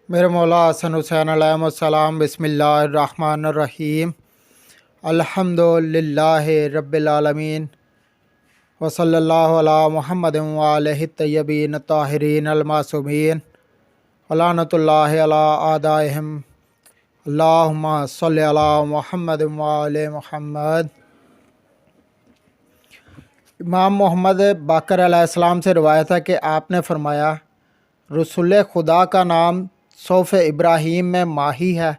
میرے مولا حسن حسین علیہ السلام۔ بسم اللہ الرحمن الرحیم۔ الحمد للہ رب العالمین وصلی اللہ علی محمد وآلہ الطیبین الطاہرین المعصومین ولعنۃ اللہ علی اعدائہم۔ اللہم صلی علی محمد وآل محمد۔ امام محمد باقر علیہ السلام سے روایت ہے کہ آپ نے فرمایا، رسول خدا کا نام صحف ابراہیم میں ماہی ہے،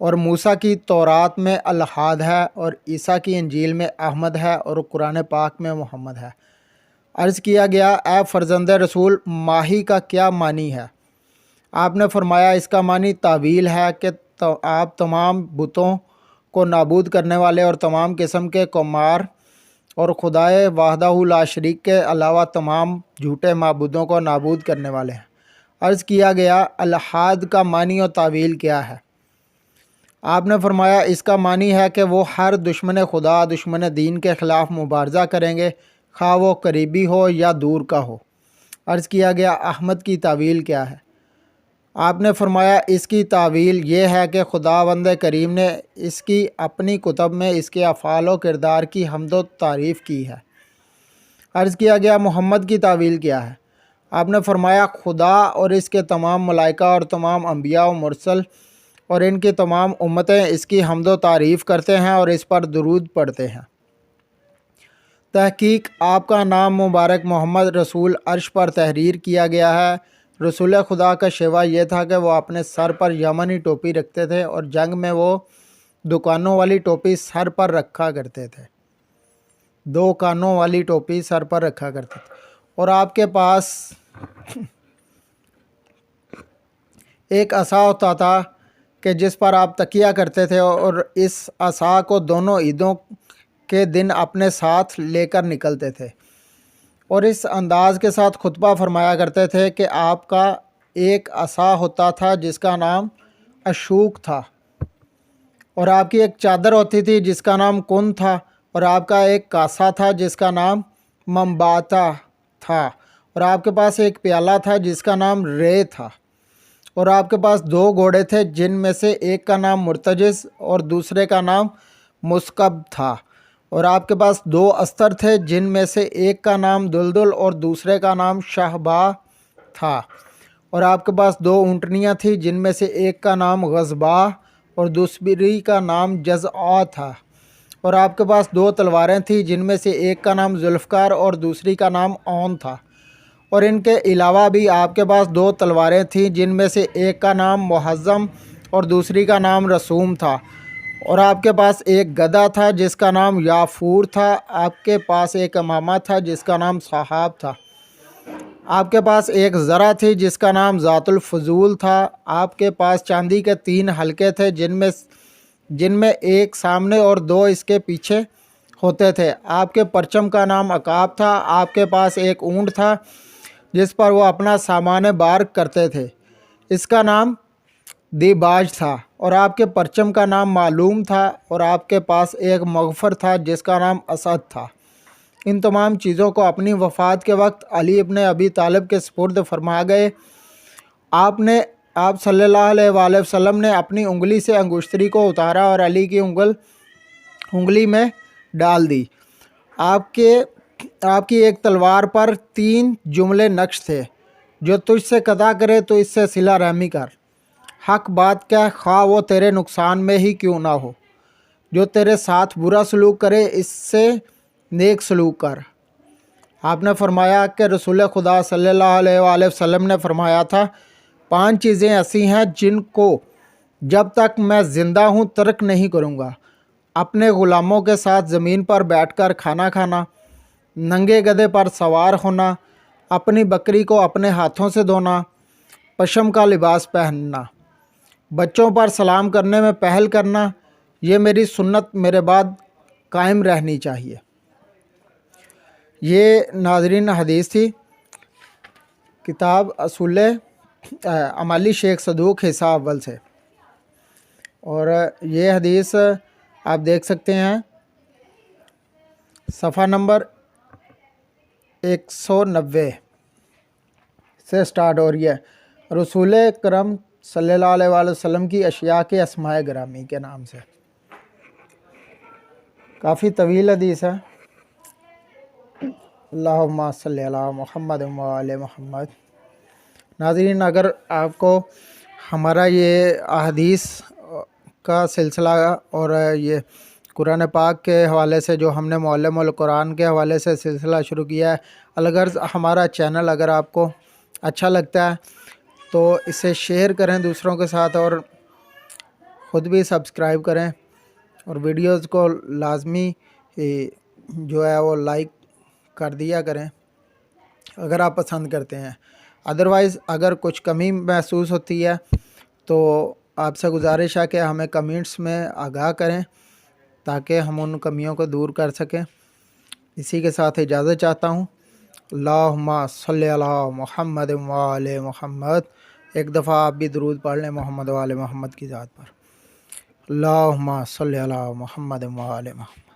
اور موسیٰ کی تورات میں الحاد ہے، اور عیسیٰ کی انجیل میں احمد ہے، اور قرآن پاک میں محمد ہے۔ عرض کیا گیا، اے فرزند رسول، ماہی کا کیا معنی ہے؟ آپ نے فرمایا، اس کا معنی تعویل ہے کہ آپ تمام بتوں کو نابود کرنے والے اور تمام قسم کے قمار اور خدائے وحدہ لا شریک کے علاوہ تمام جھوٹے معبودوں کو نابود کرنے والے ہیں۔ عرض کیا گیا، الحاد کا معنی و تعویل کیا ہے؟ آپ نے فرمایا، اس کا معنی ہے کہ وہ ہر دشمن خدا، دشمن دین کے خلاف مبارزہ کریں گے، خواہ وہ قریبی ہو یا دور کا ہو۔ عرض کیا گیا، احمد کی تعویل کیا ہے؟ آپ نے فرمایا، اس کی تعویل یہ ہے کہ خداوند کریم نے اس کی اپنی کتب میں اس کے افعال و کردار کی حمد و تعریف کی ہے۔ عرض کیا گیا، محمد کی تعویل کیا ہے؟ آپ نے فرمایا، خدا اور اس کے تمام ملائکہ اور تمام انبیاء و مرسل اور ان کی تمام امتیں اس کی حمد و تعریف کرتے ہیں اور اس پر درود پڑھتے ہیں۔ تحقیق آپ کا نام مبارک محمد رسول عرش پر تحریر کیا گیا ہے۔ رسول خدا کا شیوا یہ تھا کہ وہ اپنے سر پر یمنی ٹوپی رکھتے تھے، اور جنگ میں وہ دکانوں والی ٹوپی سر پر رکھا کرتے تھے، 2 کانوں والی ٹوپی سر پر رکھا کرتے تھے، اور آپ کے پاس ایک عصا ہوتا تھا کہ جس پر آپ تکیہ کرتے تھے، اور اس عصا کو دونوں عیدوں کے دن اپنے ساتھ لے کر نکلتے تھے، اور اس انداز کے ساتھ خطبہ فرمایا کرتے تھے کہ آپ کا ایک عصا ہوتا تھا جس کا نام اشوک تھا، اور آپ کی ایک چادر ہوتی تھی جس کا نام کن تھا، اور آپ کا ایک کاسا تھا جس کا نام منباتا تھا، اور آپ کے پاس ایک پیالہ تھا جس کا نام رے تھا، اور آپ کے پاس 2 گھوڑے تھے جن میں سے ایک کا نام مرتجز اور دوسرے کا نام مسکب تھا، اور آپ کے پاس 2 استر تھے جن میں سے ایک کا نام دلدل اور دوسرے کا نام شہبا تھا، اور آپ کے پاس 2 اونٹنیاں تھیں جن میں سے ایک کا نام غضبا اور دوسری کا نام جزعہ تھا، اور آپ کے پاس 2 تلواریں تھیں جن میں سے ایک کا نام ذوالفقار اور دوسری کا نام اون تھا، اور ان کے علاوہ بھی آپ کے پاس 2 تلواریں تھیں جن میں سے ایک کا نام محزم اور دوسری کا نام رسوم تھا، اور آپ کے پاس ایک گدھا تھا جس کا نام یافور تھا، آپ کے پاس ایک امامہ تھا جس کا نام صحاب تھا، آپ کے پاس ایک ذرہ تھی جس کا نام ذات الفضول تھا، آپ کے پاس چاندی کے 3 حلقے تھے جن میں ایک سامنے اور 2 اس کے پیچھے ہوتے تھے، آپ کے پرچم کا نام عقاب تھا، آپ کے پاس ایک اونٹ تھا جس پر وہ اپنا سامان بار کرتے تھے، اس کا نام دیباج تھا، اور آپ کے پرچم کا نام معلوم تھا، اور آپ کے پاس ایک مغفر تھا جس کا نام اسد تھا۔ ان تمام چیزوں کو اپنی وفات کے وقت علی ابن ابی طالب کے سپرد فرما گئے۔ آپ صلی اللہ علیہ وآلہ وسلم نے اپنی انگلی سے انگشتری کو اتارا اور علی کی انگلی میں ڈال دی۔ آپ کی ایک تلوار پر 3 جملے نقش تھے، جو تجھ سے قطع کرے تو اس سے صلہ رحمی کر، حق بات کہہ خواہ وہ تیرے نقصان میں ہی کیوں نہ ہو، جو تیرے ساتھ برا سلوک کرے اس سے نیک سلوک کر۔ آپ نے فرمایا کہ رسول خدا صلی اللہ علیہ وآلہ وسلم نے فرمایا تھا، 5 چیزیں ایسی ہیں جن کو جب تک میں زندہ ہوں ترک نہیں کروں گا: اپنے غلاموں کے ساتھ زمین پر بیٹھ کر کھانا کھانا، ننگے گدھے پر سوار ہونا، اپنی بکری کو اپنے ہاتھوں سے دھونا، پشم کا لباس پہننا، بچوں پر سلام کرنے میں پہل کرنا، یہ میری سنت میرے بعد قائم رہنی چاہیے۔ یہ ناظرین حدیث تھی کتاب اصول عملی شیخ صدوق حصہ اول سے، اور یہ حدیث آپ دیکھ سکتے ہیں صفحہ نمبر 190 سے سٹارٹ ہو رہی ہے۔ رسول کرم صلی اللہ علیہ وآلہ وسلم کی اشیاء کے اسماء گرامی کے نام سے۔ کافی طویل حدیث ہے۔ اللہم صلی علی محمد و آل محمد۔ ناظرین، اگر آپ کو ہمارا یہ احادیث کا سلسلہ اور یہ قرآن پاک کے حوالے سے جو ہم نے معلم القرآن کے حوالے سے سلسلہ شروع کیا ہے، الغرض ہمارا چینل اگر آپ کو اچھا لگتا ہے تو اسے شیئر کریں دوسروں کے ساتھ، اور خود بھی سبسکرائب کریں، اور ویڈیوز کو لازمی جو ہے وہ لائک کر دیا کریں اگر آپ پسند کرتے ہیں۔ ادروائز اگر کچھ کمی محسوس ہوتی ہے تو آپ سے گزارش ہے کہ ہمیں کمنٹس میں آگاہ کریں تاکہ ہم ان کمیوں کو دور کر سکیں۔ اسی کے ساتھ اجازت چاہتا ہوں۔ اللہم صلی علی محمد و آل محمد۔ ایک دفعہ آپ بھی درود پڑھ لیں محمد و آل محمد کی ذات پر۔ اللہم صلی علی محمد و آل محمد۔